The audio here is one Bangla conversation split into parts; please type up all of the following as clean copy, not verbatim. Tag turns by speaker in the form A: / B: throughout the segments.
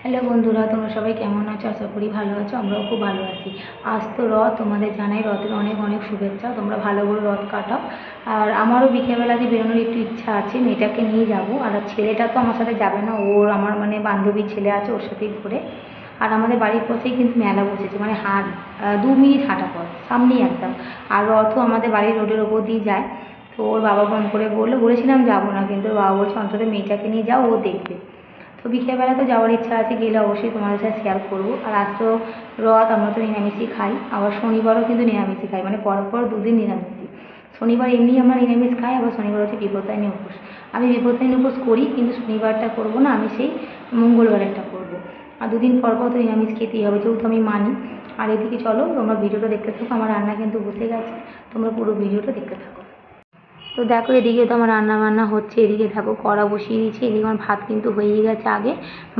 A: হ্যালো বন্ধুরা, তোমরা সবাই কেমন আছো? আশা করি ভালো আছো। আমরাও খুব ভালো আছি। আজ তো রথ, তোমাদের জানাই রথের অনেক অনেক শুভেচ্ছা। তোমরা ভালো করে রথ কাটাও। আর আমারও বিকেলবেলাতে বেরোনোর একটু ইচ্ছা আছে, মেয়েটাকে নিয়ে যাব। আর ছেলেটা তো আমার সাথে যাবে না, ওর আমার বান্ধবীর ছেলে আছে, ওর সাথেই ঘুরে। আর আমাদের বাড়ির পাশেই কিন্তু মেলা বসেছে, 2 মিনিট হাঁটা পথ, সামনেই একদম। আর রথও আমাদের বাড়ির রোডের ওপর দিয়ে যায়। তো ওর বাবা ফোন করে বলেছিলাম যাবো না, কিন্তু ওর বাবা বলছে অন্তত মেয়েটাকে নিয়ে যাও, ও দেখবে। তো বিকেলবেলা তো যাওয়ার ইচ্ছা আছে, গেলে অবশ্যই তোমাদের সাথে শেয়ার করবো। আর আজ তো রথ, আমরা তো নিরামিষই খাই, আবার শনিবারও কিন্তু নিরামিষই খাই, পরপর 2 দিন নিরামিষই। শনিবার এমনি আমরা নিরামিষ খাই, আবার শনিবার হচ্ছে বিপত্তারিণী উপোস। আমি বিপত্তারিণী উপোস করি, কিন্তু শনিবারটা করবো না, আমি সেই মঙ্গলবারেরটা করবো। আর 2 দিন পর পর তো নিরামিষ খেতেই হবে, যেহেতু আমি মানি। আর এদিকে চলো তোমরা ভিডিওটা দেখতে থাকো, আমার রান্না কিন্তু বসে গেছে, তোমরা পুরো ভিডিওটা দেখতে থাকো। তো দেখো, এদিকে তো আমার রান্না বান্না হচ্ছে। এদিকে দেখো কড়া বসিয়ে দিয়েছি, এদিকে আমার ভাত কিন্তু হয়েই গেছে আগে।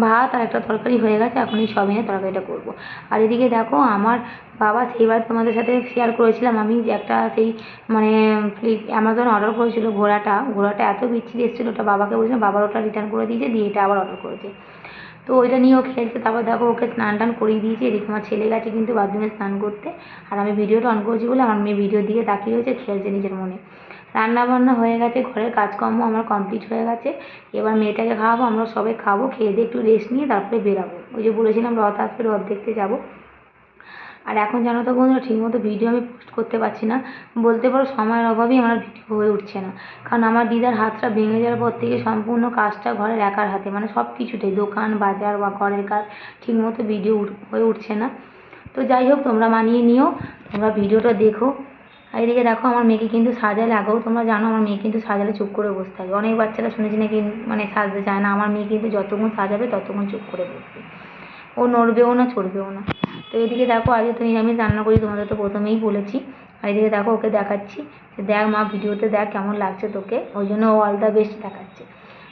A: ভাত আর একটা তরকারি হয়ে গেছে, এখন এই সবিনের তরকারিটা করবো। আর এদিকে দেখো আমার বাবা, সেইবার তোমাদের সাথে শেয়ার করেছিলাম আমি যে একটা সেই অ্যামাজন অর্ডার করেছিল, ঘোড়াটা এত বিচ্ছিরি এসেছিলো, ওটা বাবাকে বলেছিলাম, বাবার ওটা রিটার্ন করে দিয়েছে, দিয়ে এটা আবার অর্ডার করেছে। তো ওইটা নিয়েও খেলছে। তারপর দেখো ওকে স্নান টান করিয়ে দিয়েছি। এদিকে আমার ছেলে গেছে কিন্তু বাথরুমে স্নান করতে। আর আমি ভিডিওটা অন করেছি বলে আমার মেয়ে ভিডিওর দিকে তাকিয়ে রয়েছে, খেলছে নিজের মনে। রান্না বান্না হয়ে গেছে, ঘরের কাজকর্ম আমার কমপ্লিট হয়ে গেছে। এবার মেয়েটাকে খাওয়াবো, আমরা সবাই খাবো, খেয়ে দিয়ে একটু রেস্ট নিয়ে তারপরে বেরাবো। ওই যে বলেছিলাম রথ আসবে, রথ দেখতে যাবো। আর এখন জানো তো বন্ধুরা, ঠিকমতো ভিডিও আমি পোস্ট করতে পারছি না, বলতে পারো সময়ের অভাবেই আমার ভিডিও হয়ে উঠছে না। কারণ আমার দিদার হাতটা ভেঙে যাওয়ার পর থেকে সম্পূর্ণ কাজটা ঘরের একার হাতে, সব কিছুতেই, দোকান বাজার বা ঘরের কাজ, ঠিকমতো ভিডিও হয়ে উঠছে না। তো যাই হোক, তোমরা মানিয়ে নিও, তোমরা ভিডিওটা দেখো। আর এদিকে দেখো আমার মেয়েকে কিন্তু সাজালে, আগেও তোমরা জানো আমার মেয়ে কিন্তু সাজালে চুপ করে বসে থাকে। অনেক বাচ্চারা শুনেছি নাকি সাজতে চায় না, আমার মেয়ে কিন্তু যতক্ষণ সাজাবে ততক্ষণ চুপ করে বসবে, ও নড়বেও না, চড়বেও না। তো এদিকে দেখো আজকে তো নিরামিষ রান্না করি, তোমাদের তো প্রথমেই বলেছি। আর এদিকে দেখো ওকে দেখাচ্ছি যে দেখ মা, ভিডিওতে দেখ কেমন লাগছে তোকে, ওই জন্য ও অল দ্য বেস্ট দেখাচ্ছে।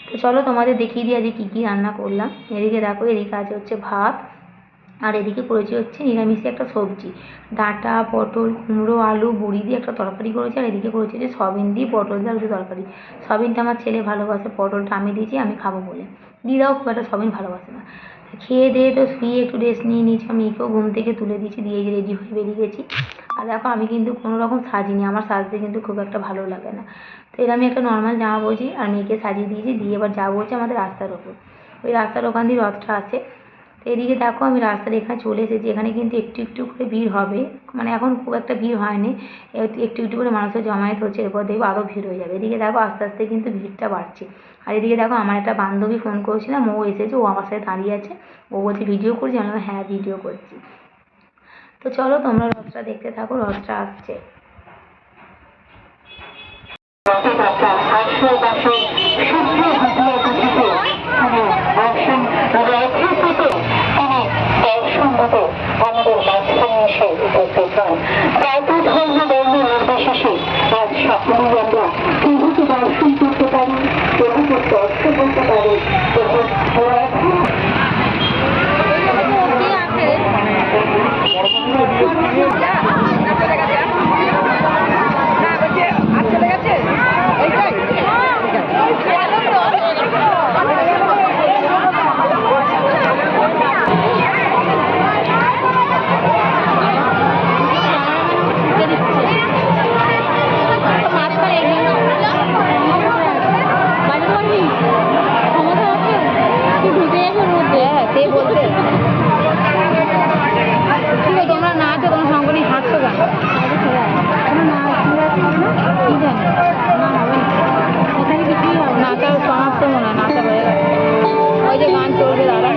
A: তো চলো তোমাদের দেখিয়ে দিই আজকে কী কী রান্না করলাম। এদিকে দেখো, এদিকে আছে হচ্ছে ভাত, আর এদিকে করেছি হচ্ছে নিরামিষে একটা সবজি, ডাঁটা, পটল, কুমড়ো, আলু, বড়ি দিয়ে একটা তরকারি করেছি। আর এদিকে করেছি যে সয়াবিন দিয়ে পটল দিয়ে আলু তরকারি। সয়াবিনটা আমার ছেলে ভালোবাসে, পটলটা আমি দিয়েছি, আমি খাবো বলে। দিদাও খুব একটা সয়াবিন ভালোবাসে না। খেয়ে দিয়ে তো শুয়ে একটু রেস্ট নিয়ে নিয়েছি, মেয়েকেও ঘুম থেকে তুলে দিয়েছি, দিয়ে রেডি হয়ে বেরিয়ে গেছি। আর দেখো আমি কিন্তু কোনো রকম সাজিনি, আমার সাজতে কিন্তু খুব একটা ভালো লাগে না। তো এর আমি একটা নর্মাল জামা পরেছি আর মেয়েকে সাজিয়ে দিয়েছি, দিয়ে এবার যাবো হচ্ছে আমাদের রাস্তার ওপর। ওই রাস্তার ওখান দিয়ে রথটা আছে। তো এদিকে দেখো আমি রাস্তার এখানে চলে এসেছি, এখানে কিন্তু একটু একটু করে ভিড় হবে, এখন খুব একটা ভিড় হয়নি, একটু একটু করে মানুষের জমায়েত হচ্ছে, এরপর দেখবো আরও ভিড় হয়ে যাবে। এদিকে দেখো আস্তে আস্তে কিন্তু ভিড়টা বাড়ছে। আর এদিকে দেখো আমার একটা বান্ধবী ফোন করেছিলাম, ও এসেছে, ও আমার সাথে দাঁড়িয়ে আছে, ও বলছে ভিডিও করছি, আমি হ্যাঁ ভিডিও করছি। তো চলো তোমরা রথটা দেখতে থাকো, রথটা আসছে। আমাদের মাঝখানে এসে উপস্থিত হন। জাতি, ধর্ম, বর্ণ নির্বিশেষে আজ সকলেই আমরা প্রভুকে দর্শন করতে পারি, প্রভুকে স্পর্শ করতে পারি। তোমরা নাচো, তোমার সঙ্গে নিয়ে হাঁটছো কেন? নাচা সমাপ্ত মনে হয়, নাচা হয়ে গেছে, ওই যে গান চলবে দাঁড়া।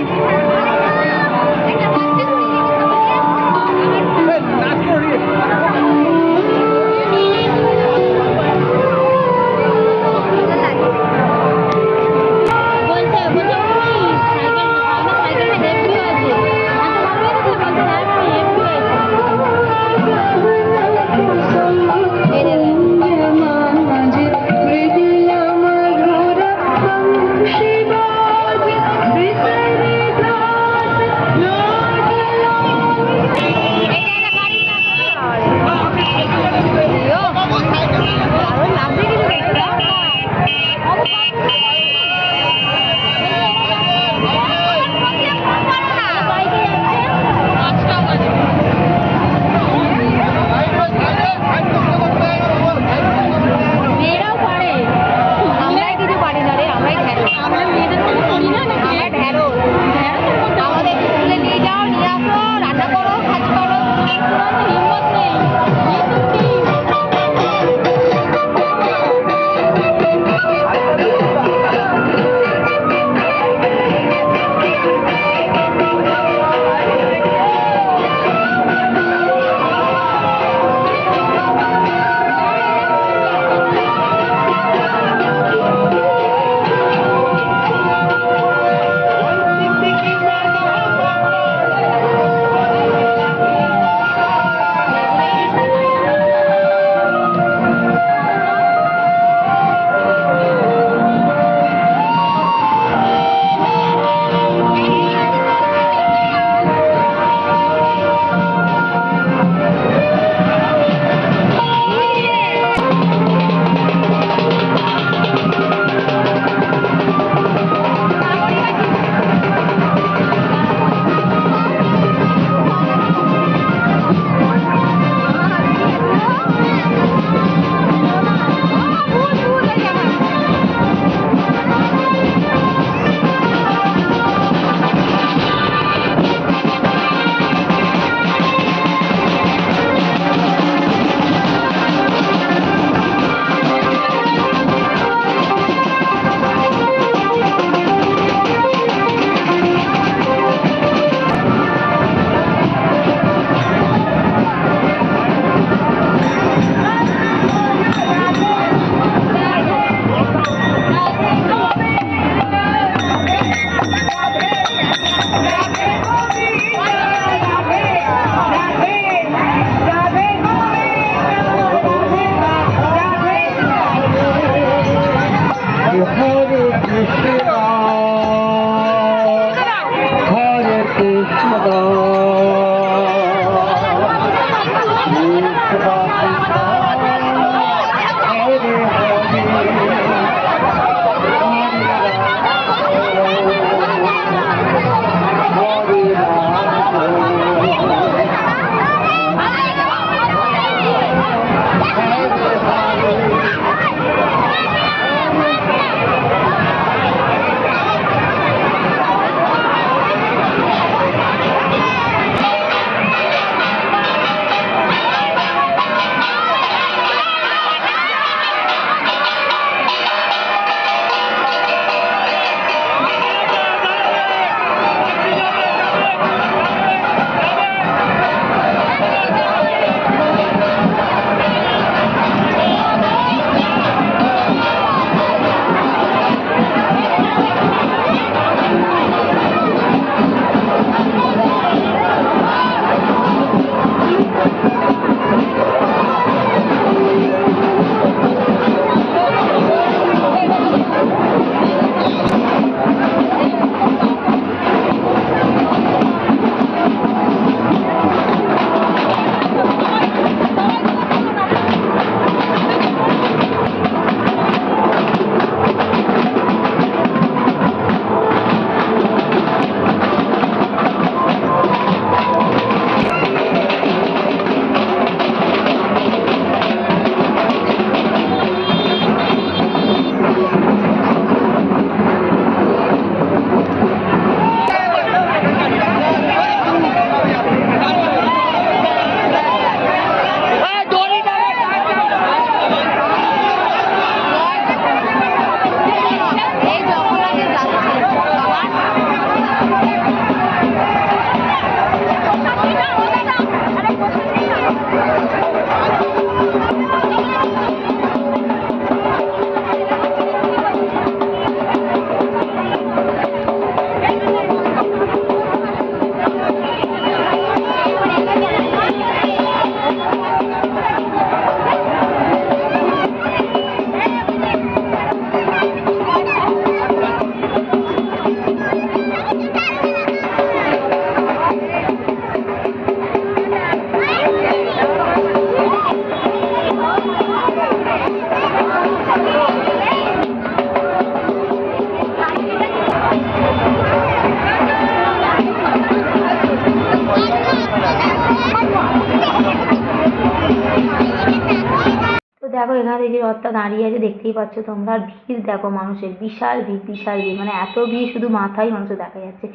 A: দেখো এখানে এই যে রথটা দাঁড়িয়ে আছে দেখতেই পাচ্ছ তোমরা, আর ভিড় দেখো মানুষের, বিশাল ভিড় বিশাল ভিড়, মানে এত ভিড় শুধু মাথায় মানুষের দেখা যাচ্ছে।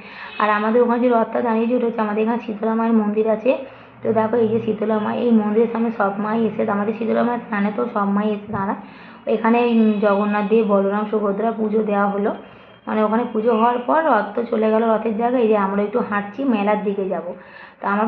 A: আর আমাদের ওখানে যে রথটা দাঁড়িয়েছে ওটা হচ্ছে আমাদের এখানে শীতলা মায়ের মন্দির আছে। তো দেখো এই যে শীতলা মা, এই মন্দিরের সামনে সব মাই এসে, আমাদের শীতলা মায়ের স্নানে তো সব মাই এসে দাঁড়ায়। এখানে জগন্নাথ দেব বলরাম সুভদ্রা পুজো দেওয়া হলো, মানে ওখানে পুজো হওয়ার পর রথ তো চলে গেল রথের জায়গায়, এই যে আমরা একটু হাঁটছি মেলার দিকে যাব। তা আমার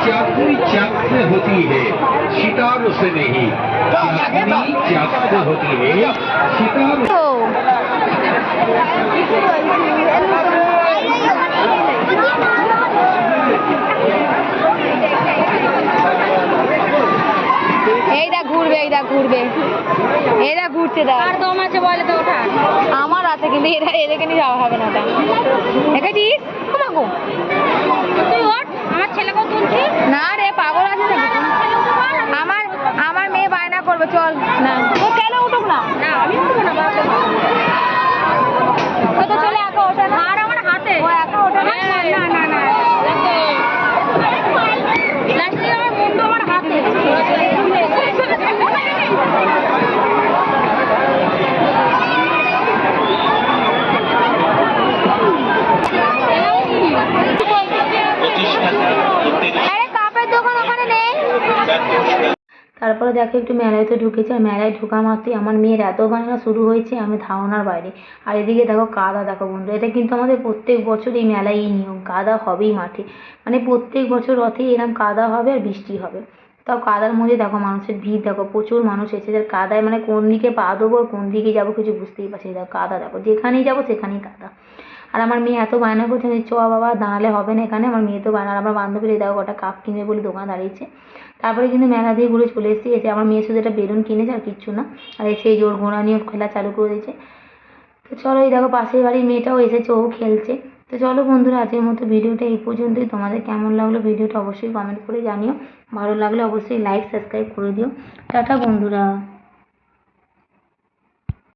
B: चाकरी चाक से होती है सितारों से नहीं, चाकरी चाक से होती है सितारों।
C: এইটা ঘুরবে, এইটা ঘুরবে, এরা ঘুরছে। আর দম আছে বলে তো ওঠা আমার আছে, কিন্তু এরা এদেরকে নিয়ে যাওয়া হবে না। ওটা দেখেছিস আমাকে, তুই ওঠ, আমার ছেলেকেও তুলছি না রে, পাগল আছে নাকি? আমার আমার মেয়ে বায়না করবে, চল না তো ছেলে উঠুক না, না আমি উঠবো না, তো চলে একা ওঠে না, আর আমার হাতে ও একা ওঠে না, না না না লাস্টে আমার মুন্ডু আমার হাতে।
A: তারপরে দেখো একটু মেলায় তো ঢুকেছে, আর মেলায় ঢোকা মাত্রই আমার মেয়ের এত বায়না শুরু হয়েছে, আমি ধারণার বাইরে। আর এদিকে দেখো কাদা, দেখো বন্ধু, এটা কিন্তু আমাদের প্রত্যেক বছর এই মেলায় এই নিয়ম, কাদা হবেই মাঠে, মানে প্রত্যেক বছর রথে এরকম কাদা হবে আর বৃষ্টি হবে। তাও কাদার মধ্যে দেখো মানুষের ভিড়, দেখো প্রচুর মানুষ এসেছে, আর কাদায় মানে কোন দিকে পা দেবো আর কোন দিকে যাবো কিছু বুঝতেই পারছি। দেখো কাদা, দেখো যেখানেই যাবো সেখানেই কাদা। আর আমার মেয়ে এত বায়না করছে যে চ বাবা দাঁড়ালে হবে না এখানে, আমার মেয়ে তো বায়না। আর আমার বান্ধবীর দেখো গোটা কাপ কিনবে বলে দোকানে দাঁড়িয়েছে। তারপরে কিন্তু মেলা দিয়ে ঘুরে চলে এসেছি, এসে আমার মেয়ে শুধু একটা বেলুন কিনেছে আর কিচ্ছু না। আর এসে এই যে ওর ঘোড়া নিয়ে খেলা চালু করে দিয়েছে। তো চলো, এই দেখো পাশের বাড়ির মেয়েটাও এসেছে, ও খেলছে। তো চলো বন্ধুরা, আজকের মতো ভিডিওটা এই পর্যন্তই। তোমাদের কেমন লাগলো ভিডিওটা অবশ্যই কমেন্ট করে জানিও, ভালো লাগলে অবশ্যই লাইক সাবস্ক্রাইব করে দিও। টাটা বন্ধুরা।